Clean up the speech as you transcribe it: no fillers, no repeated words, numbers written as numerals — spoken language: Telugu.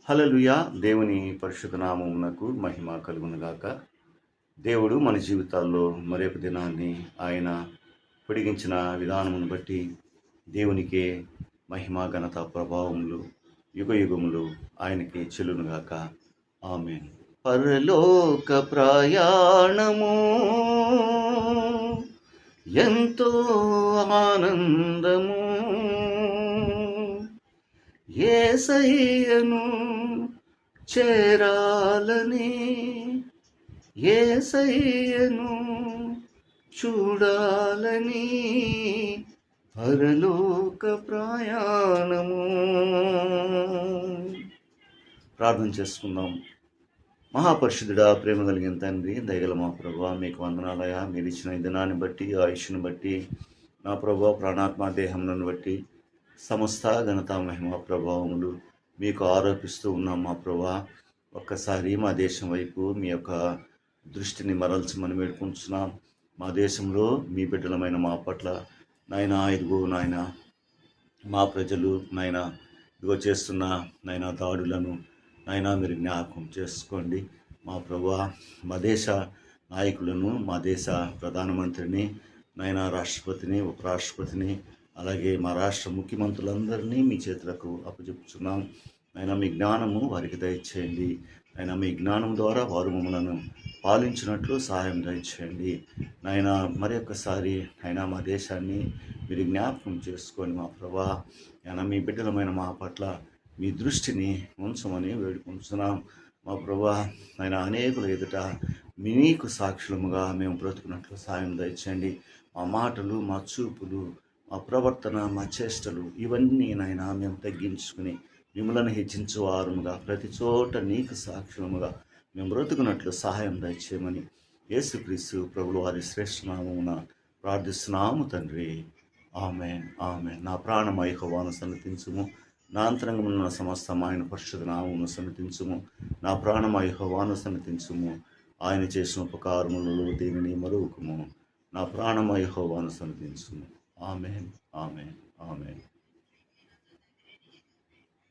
హల్లెలూయా. దేవుని పరిశుద్ధ నామమునకు మహిమ కలుగునుగాక. దేవుడు మన జీవితాల్లో మరొక దినాన్ని ఆయన పొడిగించిన విధానమును బట్టి దేవునికే మహిమ ఘనత ప్రభావములు యుగయుగములు ఆయనకి చెల్లునుగాక. ఆమేన్. పరలోక ప్రయాణము ఎంతో ఆనందము, యేసయ్యను చేరాలని, యేసయ్యను చూడాలని పరలోక ప్రయాణము. ప్రార్థన చేసుకుందాం. మహాపరిశుద్ధుడా, ప్రేమ కలిగిన తండ్రి, దయగల మా ప్రభువా, మీకు వందనాలయ. మీరు ఇచ్చిన ఈ దినాన్ని బట్టి, ఆయుష్ను బట్టి, నా ప్రభువా, ప్రాణాత్మ దేహములను బట్టి సమస్త ఘనత మహిమ ప్రభావములు మీకు ఆరోపిస్తూ ఉన్నాం మా ప్రభువా. ఒక్కసారి మా దేశం వైపు మీ యొక్క దృష్టిని మరల్చమని వేడుకుంటున్నాం. మా దేశంలో మీ బిడ్డలమైన మా పట్ల నాయనా, ఇదిగో నాయన మా ప్రజలు నాయన ఇదిగో చేస్తున్న నాయన దాడులను నాయనా మీరు జ్ఞాపకం చేసుకోండి మా ప్రభువా. మా దేశ నాయకులను, మా దేశ ప్రధానమంత్రిని, నాయన రాష్ట్రపతిని, ఉపరాష్ట్రపతిని, అలాగే మా రాష్ట్ర ముఖ్యమంత్రులందరినీ మీ చేతులకు అప్పచెప్పుచున్నాం. అయినా మీ జ్ఞానము వారికి దయచేయండి. అయినా మీ జ్ఞానం ద్వారా వారు మమ్మలను పాలించినట్లు సహాయం దయచేయండి. నాయన మరి ఒక్కసారి అయినా మా దేశాన్ని మీరు జ్ఞాపకం చేసుకోండి మా ప్రభా. అయినా మీ బిడ్డలమైన మా పట్ల మీ దృష్టిని ఉంచమని వేడుకుంటున్నాం మా ప్రభా. ఆయన అనేకుల ఎదుట మీకు సాక్షులముగా మేము బ్రతుకున్నట్లు సాయం దయచేయండి. మా మాటలు, మా చూపులు, మా ప్రవర్తన, మా చేష్టలు ఇవన్నీ నాయన మేము తగ్గించుకుని మిమ్మల్ని హెచ్చించువారుగా ప్రతి చోట నీకు సాక్షులముగా మేము బ్రతుకున్నట్లు సహాయం దయచేయమని యేసుక్రీస్తు ప్రభువు వారి శ్రేష్ఠనామమున ప్రార్థిస్తున్నాము తండ్రి. ఆమేన్, ఆమేన్. నా ప్రాణమా యెహోవాను సన్నతించుము, నా అంతరంగమున సమస్తం ఆయన పరిశుద్ధ నామమును సన్నతించుము. నా ప్రాణమా యెహోవాను సన్నతించుము, ఆయన చేసిన ఉపకారములలో దీనిని మరువకుము. నా ప్రాణమా యెహోవాను సన్నతించుము. ఆమేన్, ఆమేన్, ఆమేన్.